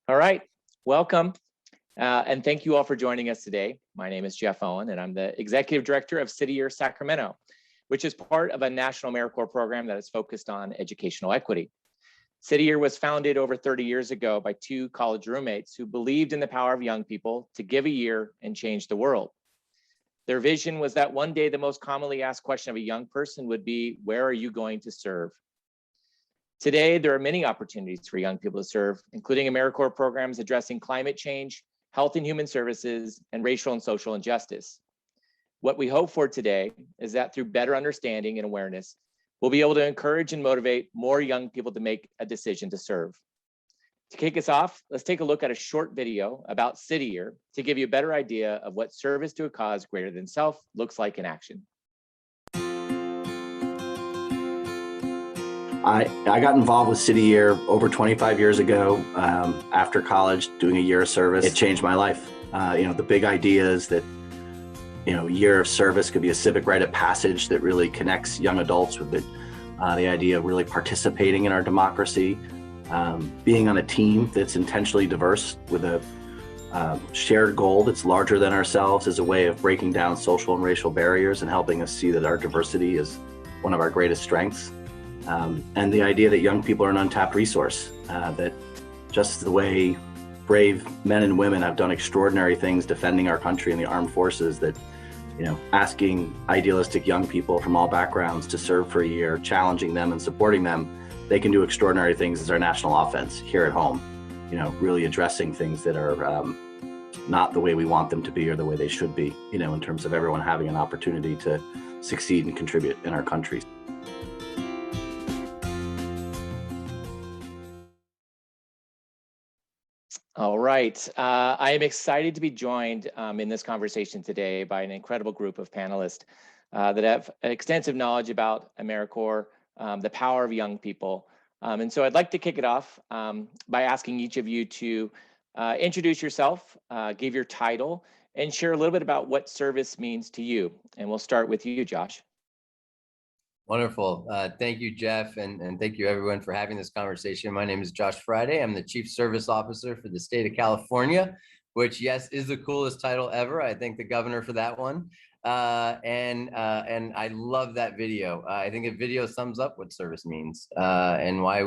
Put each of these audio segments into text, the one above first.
All right, welcome. And thank you all for joining us today. My name is Jeff Owen, and I'm the Executive Director of City Year Sacramento, which is part of a national AmeriCorps program that is focused on educational equity. City Year was founded over 30 years ago by two college roommates who believed in the power of young people to give a year and change the world. Their vision was that one day the most commonly asked question of a young person would be, where are you going to serve? Today, there are many opportunities for young people to serve, including AmeriCorps programs addressing climate change, health and human services, and racial and social injustice. What we hope for today is that through better understanding and awareness, we'll be able to encourage and motivate more young people to make a decision to serve. To kick us off, let's take a look at a short video about City Year to give you a better idea of what service to a cause greater than self looks like in action. I got involved with City Year over 25 years ago after college, doing a year of service. It changed my life. The big idea is that, year of service could be a civic rite of passage that really connects young adults with the idea of really participating in our democracy, being on a team that's intentionally diverse with a shared goal that's larger than ourselves as a way of breaking down social and racial barriers and helping us see that our diversity is one of our greatest strengths. And the idea that young people are an untapped resource, that just the way brave men and women have done extraordinary things defending our country in the armed forces, that, asking idealistic young people from all backgrounds to serve for a year, challenging them and supporting them, they can do extraordinary things as our national offense here at home, really addressing things that are not the way we want them to be or the way they should be, in terms of everyone having an opportunity to succeed and contribute in our country. All right, I am excited to be joined in this conversation today by an incredible group of panelists that have extensive knowledge about AmeriCorps, the power of young people. And so I'd like to kick it off by asking each of you to introduce yourself, give your title, and share a little bit about what service means to you. And we'll start with you, Josh. Wonderful. Thank you, Jeff, and thank you everyone for having this conversation. My name is Josh Friday. I'm the Chief Service Officer for the state of California, which, yes, is the coolest title ever. I thank the governor for that one. And I love that video. I think a video sums up what service means and why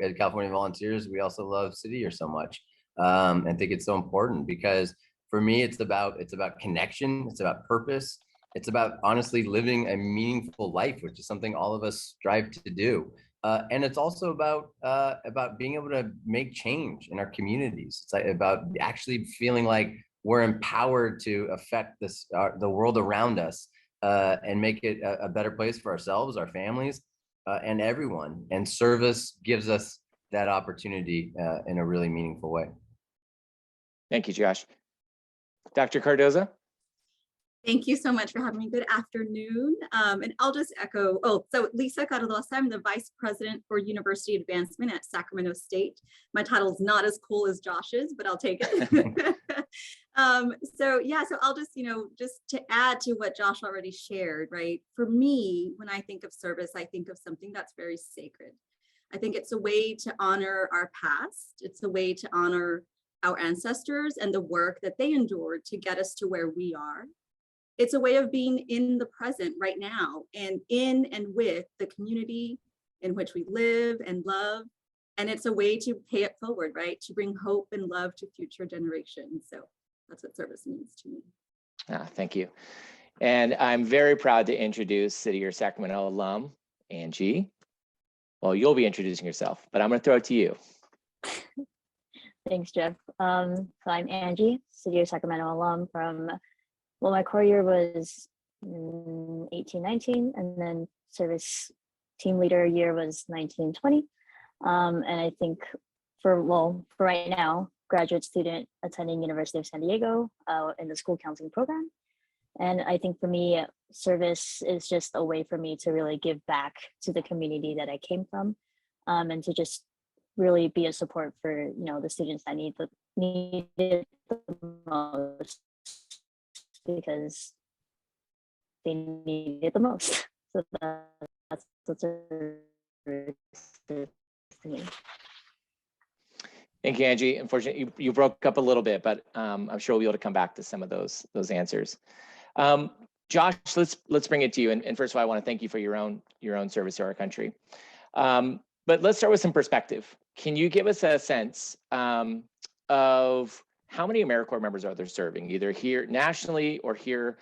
at California Volunteers, we also love City Year so much. I think it's so important because for me, it's about connection. It's about purpose. It's about honestly living a meaningful life, which is something all of us strive to do. And it's also about being able to make change in our communities. It's like about actually feeling like we're empowered to affect the world around us and make it a better place for ourselves, our families, and everyone. And service gives us that opportunity in a really meaningful way. Thank you, Josh. Dr. Cardoza? Thank you so much for having me. Good afternoon. And I'll just echo, so Lisa Cardoza, I'm the Vice President for University Advancement at Sacramento State. My title is not as cool as Josh's, but I'll take it. So I'll just, just to add to what Josh already shared, right? For me, when I think of service, I think of something that's very sacred. I think it's a way to honor our past. It's a way to honor our ancestors and the work that they endured to get us to where we are. It's a way of being in the present right now and in and with the community in which we live and love. And it's a way to pay it forward, right? To bring hope and love to future generations. So that's what service means to me. Thank you. And I'm very proud to introduce City Year Sacramento alum, Angie. Well, you'll be introducing yourself, but I'm going to throw it to you. Thanks, Jeff. So I'm Angie, City Year Sacramento alum from, well, my core year was 18-19, and then service team leader year was 19-20. And I think for right now, graduate student attending University of San Diego in the school counseling program. And I think for me, service is just a way for me to really give back to the community that I came from, and to just really be a support for, the students that need it the most, because they need it the most. So that's what's to me. Thank you, Angie. Unfortunately, you broke up a little bit, but I'm sure we'll be able to come back to some of those answers. Josh, let's bring it to you. And first of all, I want to thank you for your own service to our country. But let's start with some perspective. Can you give us a sense of how many AmeriCorps members are there serving, either here nationally or here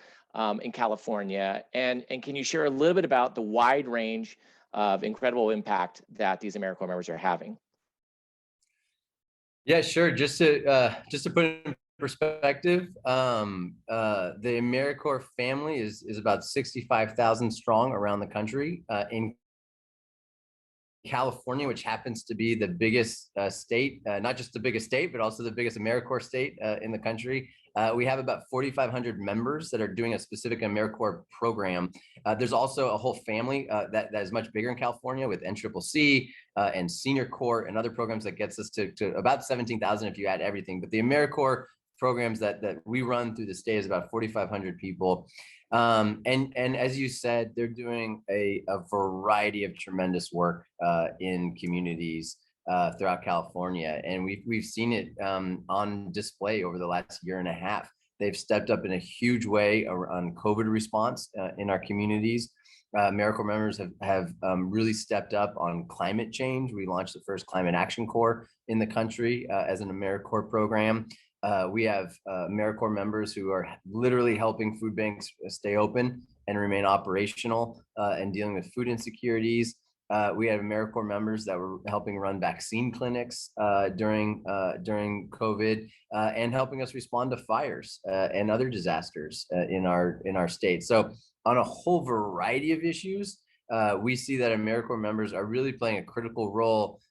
in California? And can you share a little bit about the wide range of incredible impact that these AmeriCorps members are having? Yeah, sure. Just to put it in perspective, the AmeriCorps family is about 65,000 strong around the country. In California, which happens to be the biggest state, not just the biggest state, but also the biggest AmeriCorps state in the country. We have about 4,500 members that are doing a specific AmeriCorps program. There's also a whole family that is much bigger in California with NCCC and Senior Corps and other programs that gets us to about 17,000 if you add everything. But the AmeriCorps programs that we run through the state is about 4,500 people. And as you said, they're doing a variety of tremendous work in communities throughout California, and we've seen it on display over the last year and a half. They've stepped up in a huge way on COVID response in our communities. AmeriCorps members have really stepped up on climate change. We launched the first Climate Action Corps in the country as an AmeriCorps program. We have AmeriCorps members who are literally helping food banks stay open and remain operational and dealing with food insecurities. We have AmeriCorps members that were helping run vaccine clinics during COVID and helping us respond to fires and other disasters in our state. So on a whole variety of issues, we see that AmeriCorps members are really playing a critical role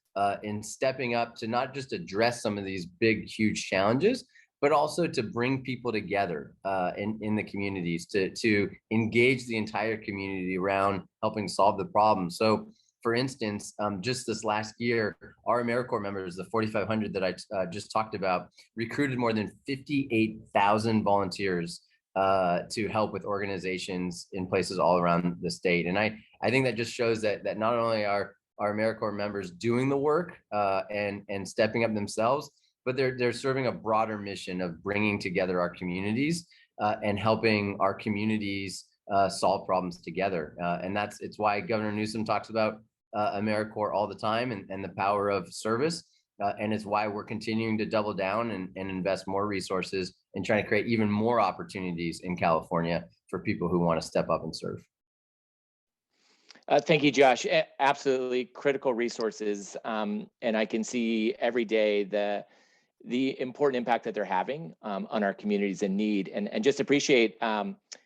in stepping up to not just address some of these big, huge challenges, but also to bring people together in the communities, to engage the entire community around helping solve the problem. So for instance, just this last year, our AmeriCorps members, the 4,500 that I just talked about, recruited more than 58,000 volunteers to help with organizations in places all around the state. And I think that just shows that not only are our AmeriCorps members doing the work and stepping up themselves, but they're serving a broader mission of bringing together our communities and helping our communities solve problems together. And it's why Governor Newsom talks about AmeriCorps all the time and the power of service. And it's why we're continuing to double down and invest more resources and trying to create even more opportunities in California for people who want to step up and serve. Thank you, Josh. Absolutely critical resources. And I can see every day the important impact that they're having on our communities in need. And just appreciate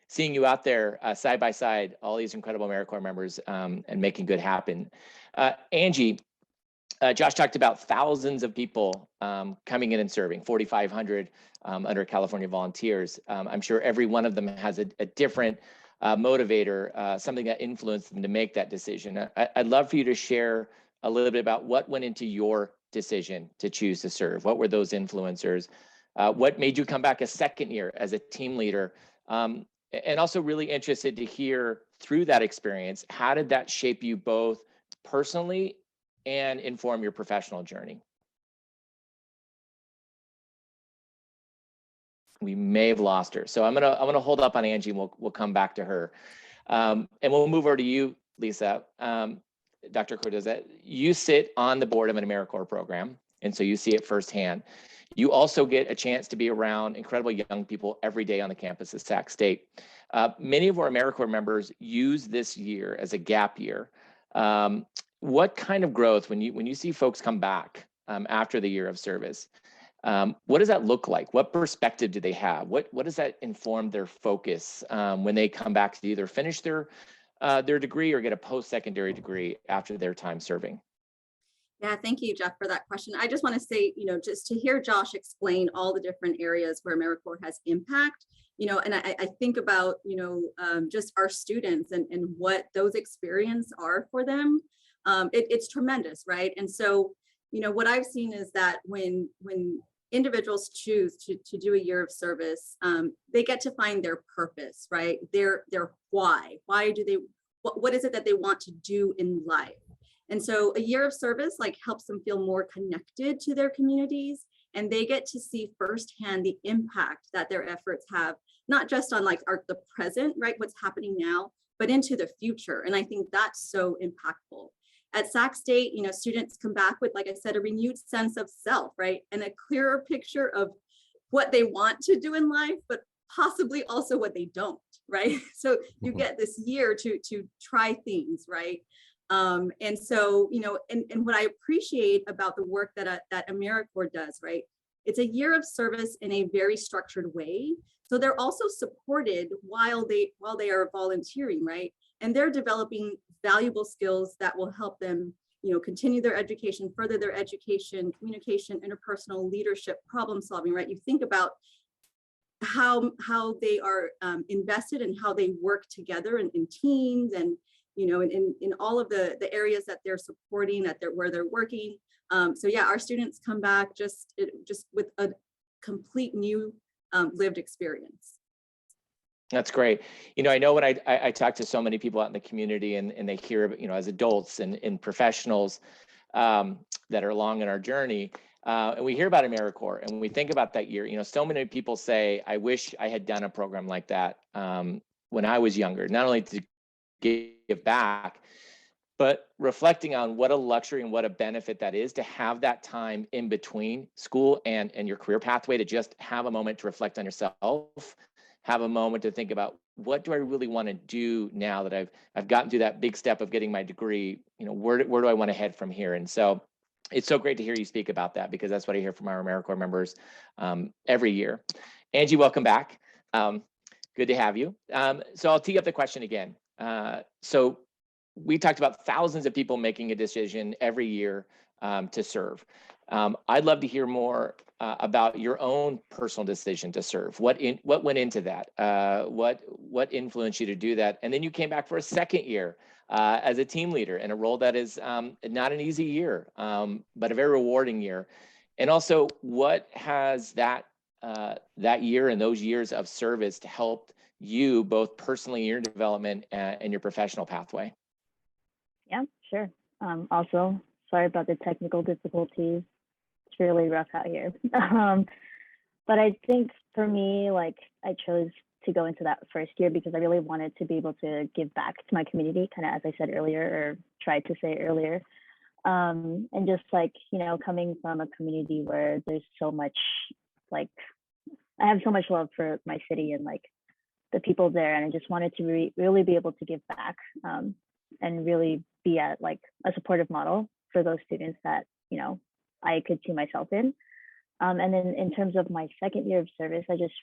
seeing you out there side by side, all these incredible AmeriCorps members and making good happen. Angie, Josh talked about thousands of people coming in and serving, 4,500 under California volunteers. I'm sure every one of them has a different motivator, something that influenced them to make that decision. I'd love for you to share a little bit about what went into your decision to choose to serve. What were those influencers? What made you come back a second year as a team leader? And also really interested to hear through that experience, how did that shape you both personally and inform your professional journey? We may have lost her. So I'm gonna hold up on Angie and we'll come back to her. And we'll move over to you, Lisa. Dr. Cortez, you sit on the board of an AmeriCorps program, and so you see it firsthand. You also get a chance to be around incredible young people every day on the campus of Sac State. Many of our AmeriCorps members use this year as a gap year. What kind of growth, when you see folks come back after the year of service, what does that look like? What perspective do they have? What does that inform their focus when they come back to either finish their degree or get a post-secondary degree after their time serving? Yeah, thank you, Jeff, for that question. I just want to say, just to hear Josh explain all the different areas where AmeriCorps has impact, and I think about, just our students and what those experiences are for them. It's tremendous, right? And so, what I've seen is that when individuals choose to do a year of service, they get to find their purpose, right? Their why. Why do they? What is it that they want to do in life? And so a year of service like helps them feel more connected to their communities, and they get to see firsthand the impact that their efforts have, not just on like the present, right, what's happening now, but into the future. And I think that's so impactful. At Sac State, you know, students come back with, like I said, a renewed sense of self, right, and a clearer picture of what they want to do in life, but possibly also what they don't, right? So you get this year to try things, right? And so, you know, and what I appreciate about the work that AmeriCorps does, right? It's a year of service in a very structured way. So they're also supported while they are volunteering, right? And they're developing valuable skills that will help them, you know, continue their education, further their education, communication, interpersonal leadership, problem solving, right? You think about how they are invested and how they work together in teams, and you know, in all of the areas that they're supporting, where they're working. So yeah, our students come back just with a complete new lived experience. That's great. You know, I know when I talk to so many people out in the community, and they hear, you know, as adults and professionals that are along in our journey, and we hear about AmeriCorps and we think about that year. You know, so many people say, I wish I had done a program like that when I was younger, not only to give back, but reflecting on what a luxury and what a benefit that is to have that time in between school and your career pathway, to just have a moment to reflect on yourself, have a moment to think about, what do I really want to do now that I've gotten through that big step of getting my degree? You know, where do I want to head from here? And so it's so great to hear you speak about that, because that's what I hear from our AmeriCorps members every year. Angie, welcome back. Good to have you. So I'll tee up the question again. So we talked about thousands of people making a decision every year to serve. I'd love to hear more about your own personal decision to serve. What went into that? What influenced you to do that? And then you came back for a second year as a team leader in a role that is not an easy year, but a very rewarding year. And also, what has that year and those years of service to help you both personally in your development and your professional pathway? Yeah, sure. Also, sorry about the technical difficulties. It's really rough out here. But I think for me, like, I chose to go into that first year because I really wanted to be able to give back to my community, kind of as I said earlier, or tried to say earlier. And just like, you know, coming from a community where there's so much, like, I have so much love for my city and like the people there, and I just wanted to really be able to give back and really be at like a supportive model for those students that, you know, I could see myself in. And then in terms of my second year of service, I just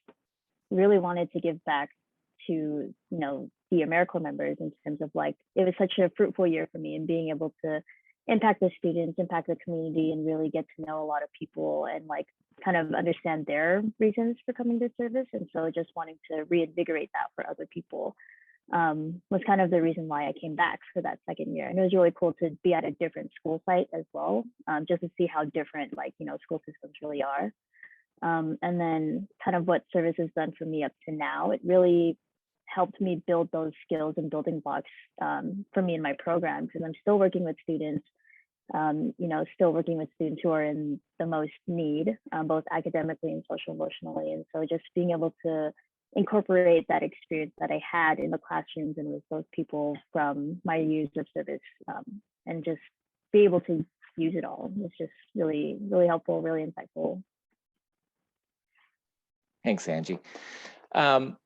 really wanted to give back to, you know, the AmeriCorps members in terms of like, it was such a fruitful year for me, and being able to impact the students, impact the community, and really get to know a lot of people and like kind of understand their reasons for coming to service. And so just wanting to reinvigorate that for other people was kind of the reason why I came back for that second year. And it was really cool to be at a different school site as well, just to see how different, like, you know, school systems really are. And then kind of what service has done for me up to now, it really helped me build those skills and building blocks for me in my program, because I'm still working with students, you know, still working with students who are in the most need, both academically and social emotionally. And so just being able to incorporate that experience that I had in the classrooms and with those people from my years of service, and just be able to use it all. It's just really, really helpful, really insightful. Thanks, Angie. Now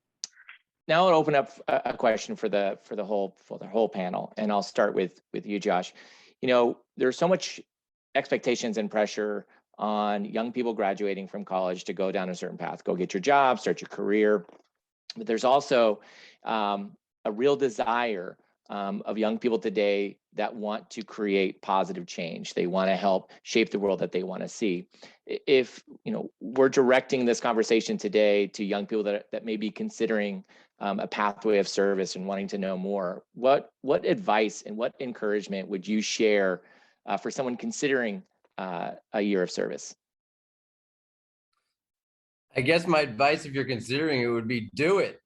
I'll open up a question for the whole panel, and I'll start with you, Josh. You know, there's so much expectations and pressure on young people graduating from college to go down a certain path, go get your job, start your career. But there's also a real desire of young people today that want to create positive change. They want to help shape the world that they want to see. If, you know, we're directing this conversation today to young people that may be considering a pathway of service and wanting to know more, what advice and what encouragement would you share for someone considering a year of service? I guess my advice, if you're considering it, would be do it.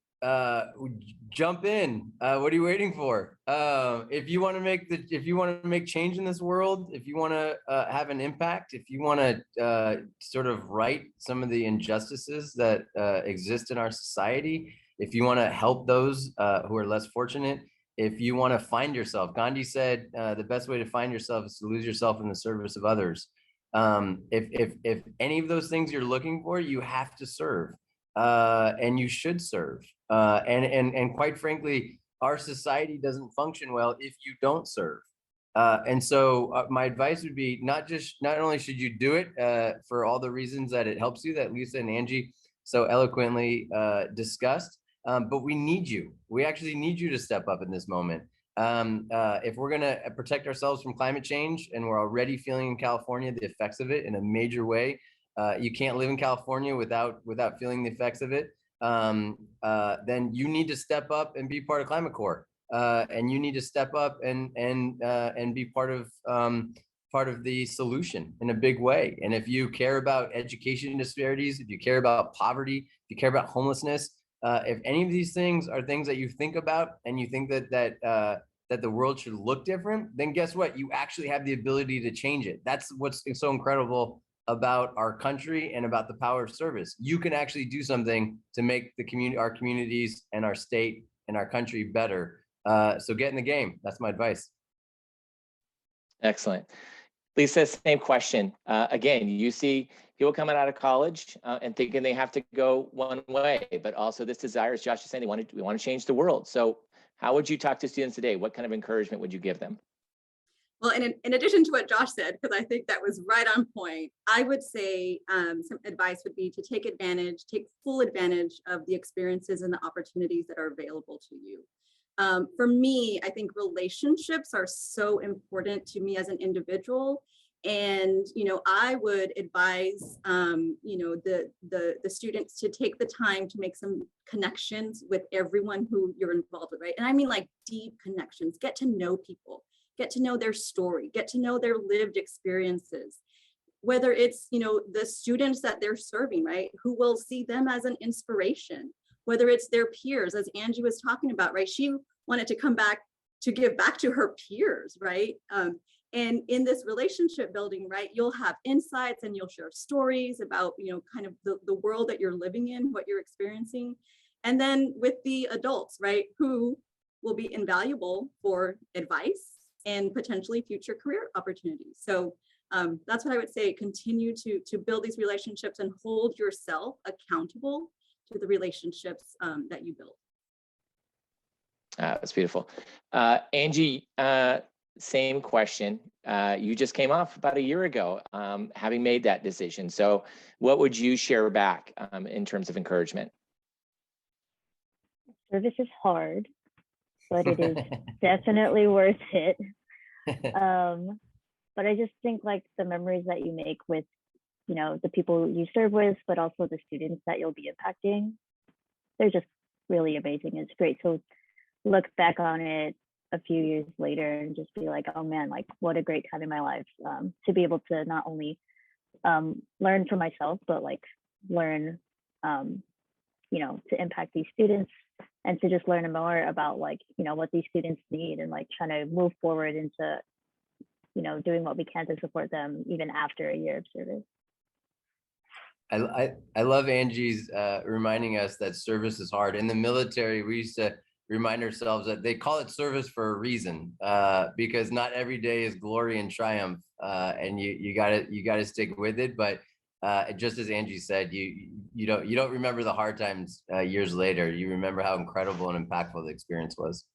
jump in. What are you waiting for? If you want to make change in this world, if you want to have an impact, if you want to sort of right some of the injustices that exist in our society, if you want to help those who are less fortunate, if you want to find yourself, Gandhi said, the best way to find yourself is to lose yourself in the service of others. If any of those things you're looking for, you have to serve, and you should serve. And quite frankly, our society doesn't function well if you don't serve. And so my advice would be not only should you do it for all the reasons that it helps you, that Lisa and Angie so eloquently discussed, but we need you. We actually need you to step up in this moment. If we're going to protect ourselves from climate change, and we're already feeling in California the effects of it in a major way, you can't live in California without feeling the effects of it. Then you need to step up and be part of Climate Corps, and you need to step up and be part of the solution in a big way. And if you care about education disparities, if you care about poverty, if you care about homelessness, if any of these things are things that you think about and you think that the world should look different, then guess what? You actually have the ability to change it. That's what's so incredible about our country and about the power of service. You can actually do something to make our communities and our state and our country better. So get in the game. That's my advice. Excellent. Lisa, same question. Again, you see people coming out of college and thinking they have to go one way, but also this desire, as Josh is saying, we want to change the world. So how would you talk to students today? What kind of encouragement would you give them? Well, in addition to what Josh said, because I think that was right on point, I would say some advice would be to take full advantage of the experiences and the opportunities that are available to you. For me, I think relationships are so important to me as an individual. And, I would advise, the students to take the time to make some connections with everyone who you're involved with, right? And I mean like deep connections, get to know people, get to know their story, get to know their lived experiences, whether it's, the students that they're serving, right? Who will see them as an inspiration, whether it's their peers, as Angie was talking about, right? She wanted to come back to give back to her peers, right? And in this relationship building, right, you'll have insights and you'll share stories about, kind of the world that you're living in, what you're experiencing. And then with the adults, right, who will be invaluable for advice and potentially future career opportunities. So that's what I would say, continue to build these relationships and hold yourself accountable to the relationships that you build. That's beautiful. Angie, same question. You just came off about a year ago, having made that decision. So what would you share back in terms of encouragement? Service is hard, but it is definitely worth it. But I just think like the memories that you make with, the people you serve with, but also the students that you'll be impacting, they're just really amazing. It's great to look back on it a few years later and just be like, oh man, like what a great time in my life, to be able to not only learn for myself, but like learn, to impact these students and to just learn more about like, what these students need and like trying to move forward into, doing what we can to support them even after a year of service. I love Angie's reminding us that service is hard. In the military, we used to remind ourselves that they call it service for a reason, because not every day is glory and triumph, and you gotta stick with it. But just as Angie said, you don't remember the hard times years later. You remember how incredible and impactful the experience was.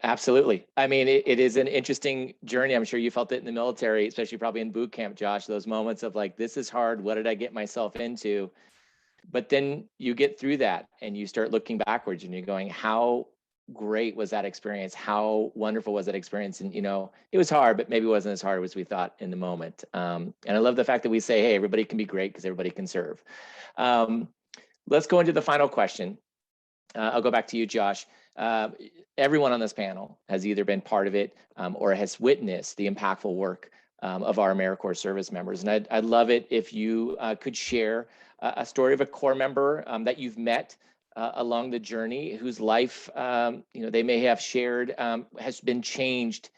Absolutely. I mean, it is an interesting journey. I'm sure you felt it in the military, especially probably in boot camp, Josh, those moments of like, this is hard. What did I get myself into? But then you get through that and you start looking backwards and you're going, how great was that experience? How wonderful was that experience? And, it was hard, but maybe it wasn't as hard as we thought in the moment. And I love the fact that we say, hey, everybody can be great because everybody can serve. Let's go into the final question. I'll go back to you, Josh. Everyone on this panel has either been part of it or has witnessed the impactful work of our AmeriCorps service members. And I'd love it if you could share a story of a Corps member that you've met along the journey whose life, they may have shared has been changed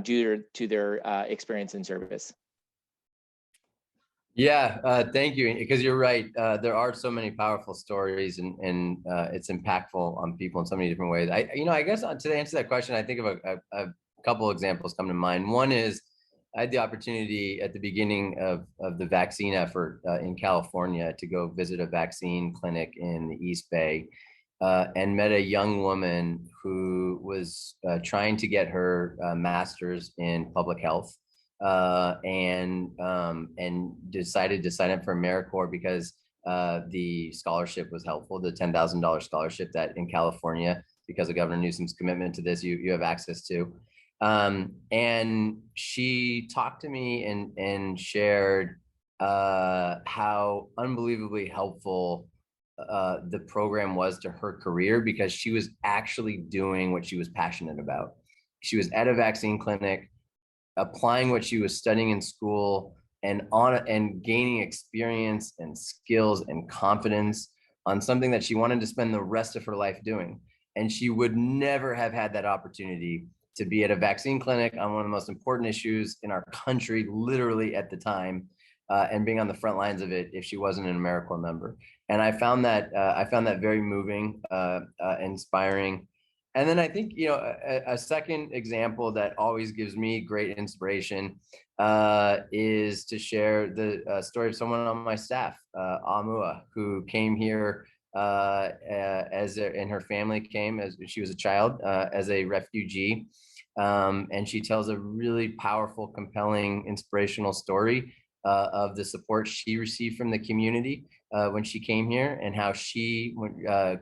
due to their experience in service? Yeah, thank you. Because you're right. There are so many powerful stories, and it's impactful on people in so many different ways. I guess to answer that question, I think of a couple examples come to mind. One is I had the opportunity at the beginning of the vaccine effort in California to go visit a vaccine clinic in the East Bay, and met a young woman who was trying to get her master's in public health. And decided to sign up for AmeriCorps because the scholarship was helpful, the $10,000 scholarship that in California, because of Governor Newsom's commitment to this, you have access to. And she talked to me and shared how unbelievably helpful the program was to her career, because she was actually doing what she was passionate about. She was at a vaccine clinic, applying what she was studying in school, and gaining experience and skills and confidence on something that she wanted to spend the rest of her life doing. And she would never have had that opportunity to be at a vaccine clinic on one of the most important issues in our country, literally at the time, and being on the front lines of it if she wasn't an AmeriCorps member. And I found that very moving, inspiring. And then I think, a second example that always gives me great inspiration is to share the story of someone on my staff, Amua, who came here and her family came as she was a child, as a refugee. And she tells a really powerful, compelling, inspirational story of the support she received from the community when she came here, and how she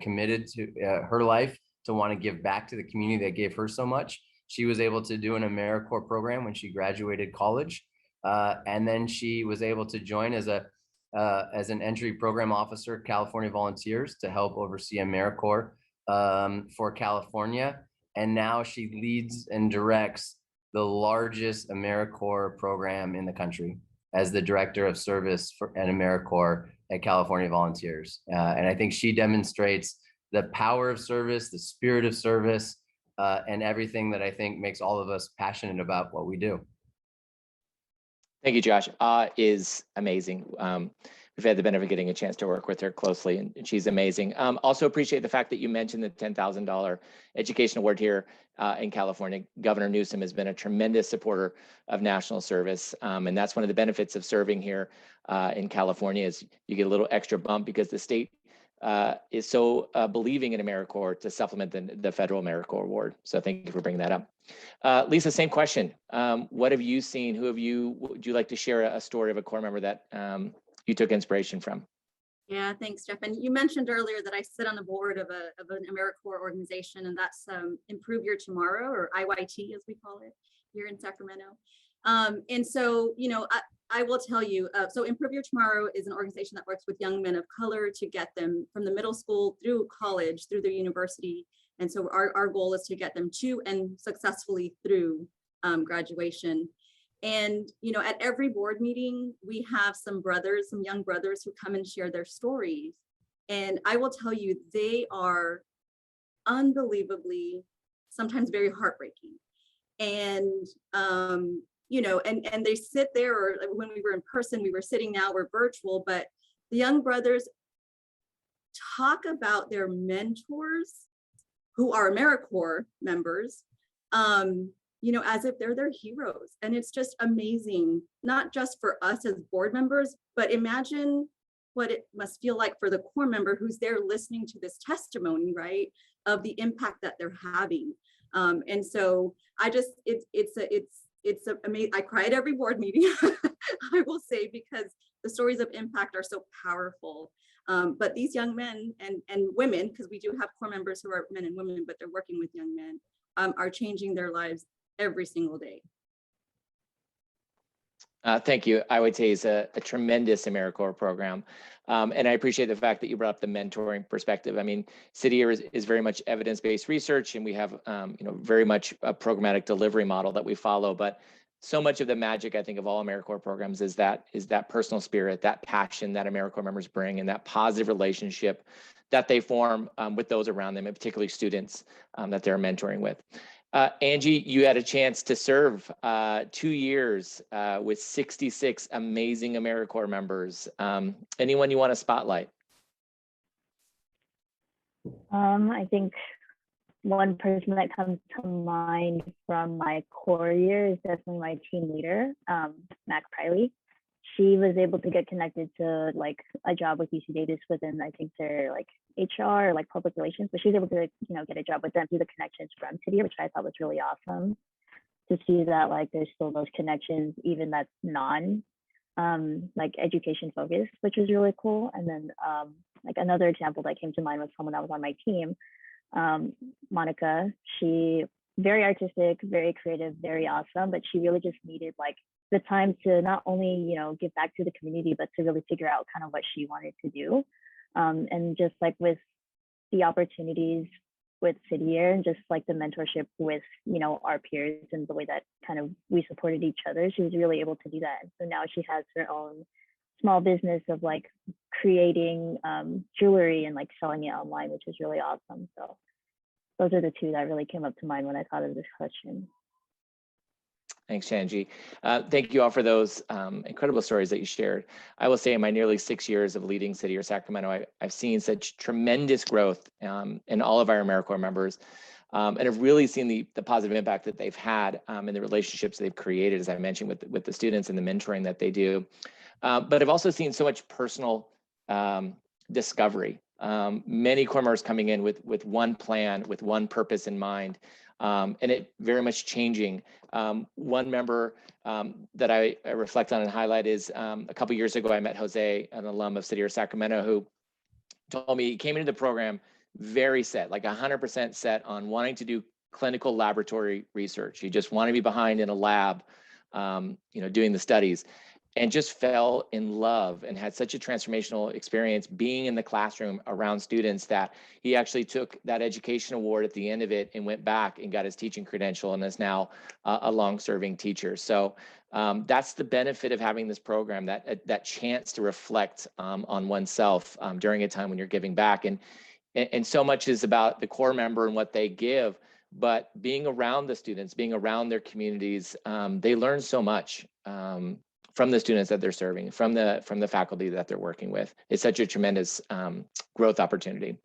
committed to her life to want to give back to the community that gave her so much. She was able to do an AmeriCorps program when she graduated college. And then she was able to join as an entry program officer, California Volunteers, to help oversee AmeriCorps for California. And now she leads and directs the largest AmeriCorps program in the country as the director of service at AmeriCorps at California Volunteers. And I think she demonstrates the power of service, the spirit of service, and everything that I think makes all of us passionate about what we do. Thank you, Josh. Is amazing. We've had the benefit of getting a chance to work with her closely, and she's amazing. Also appreciate the fact that you mentioned the $10,000 education award here in California. Governor Newsom has been a tremendous supporter of national service, and that's one of the benefits of serving here in California is you get a little extra bump because the state is so believing in AmeriCorps to supplement the federal AmeriCorps award. So thank you for bringing that up. Lisa, same question. What have you seen? Would you like to share a story of a Corps member that you took inspiration from? Yeah, thanks, Jeff. And you mentioned earlier that I sit on the board of an AmeriCorps organization, and that's Improve Your Tomorrow, or IYT as we call it here in Sacramento. And so, I will tell you, so Improve Your Tomorrow is an organization that works with young men of color to get them from the middle school through college, through their university. And so our goal is to get them to and successfully through graduation. And, at every board meeting, we have some young brothers who come and share their stories. And I will tell you, they are unbelievably, sometimes very heartbreaking. And, and they sit there, or when we were in person, we were sitting, now we're virtual, but the young brothers talk about their mentors who are AmeriCorps members, as if they're their heroes. And it's just amazing, not just for us as board members, but imagine what it must feel like for the Corps member who's there listening to this testimony, right, of the impact that they're having. And so it's amazing. I cry at every board meeting, I will say, because the stories of impact are so powerful. But these young men and women, because we do have Corps members who are men and women, but they're working with young men, are changing their lives every single day. Thank you. I would say it's a tremendous AmeriCorps program. And I appreciate the fact that you brought up the mentoring perspective. I mean, City Year is very much evidence-based research, and we have, very much a programmatic delivery model that we follow. But so much of the magic, I think, of all AmeriCorps programs is that personal spirit, that passion that AmeriCorps members bring, and that positive relationship that they form with those around them, and particularly students that they're mentoring with. Angie, you had a chance to serve 2 years with 66 amazing AmeriCorps members. Anyone you want to spotlight? I think one person that comes to mind from my core year is definitely my team leader, Mac Priley. She was able to get connected to like a job with UC Davis within, I think their like HR or like public relations, but she was able to, you know, get a job with them through the connections from City, which I thought was really awesome to see that like there's still those connections, even that's non like education focused, which was really cool. And then like another example that came to mind was someone that was on my team, Monica. She very artistic, very creative, very awesome, but she really just needed like the time to not only, you know, give back to the community, but to really figure out kind of what she wanted to do. And just like with the opportunities with City Year and just like the mentorship with, you know, our peers and the way that kind of we supported each other, she was really able to do that. And so now she has her own small business of like creating jewelry and like selling it online, which is really awesome. So those are the two that really came up to mind when I thought of this question. Thanks, Angie. Thank you all for those incredible stories that you shared. I will say in my nearly 6 years of leading City Year Sacramento, I've seen such tremendous growth in all of our AmeriCorps members, and have really seen the positive impact that they've had in the relationships they've created, as I mentioned, with the students and the mentoring that they do. But I've also seen so much personal discovery. Many Corps members coming in with one plan, with one purpose in mind, and it very much changing. One member that I reflect on and highlight is a couple years ago, I met Jose, an alum of City Year Sacramento, who told me he came into the program very set, like 100% set on wanting to do clinical laboratory research. He just wanted to be behind in a lab, you know, doing the studies, and just fell in love and had such a transformational experience being in the classroom around students that he actually took that education award at the end of it and went back and got his teaching credential and is now a long-serving teacher. So that's the benefit of having this program, that chance to reflect on oneself during a time when you're giving back. And so much is about the core member and what they give, but being around the students, being around their communities, they learn so much from the students that they're serving, from the faculty that they're working with. It's such a tremendous growth opportunity.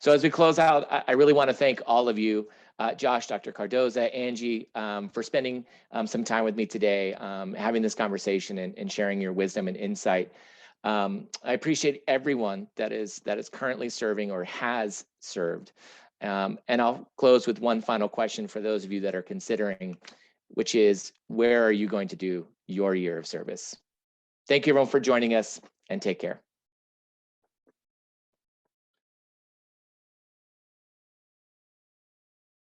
So as we close out, I really want to thank all of you, Josh, Dr. Cardoza, Angie, for spending some time with me today, having this conversation and sharing your wisdom and insight. I appreciate everyone that is currently serving or has served. And I'll close with one final question for those of you that are considering, which is, where are you going to do your year of service? Thank you everyone for joining us, and take care.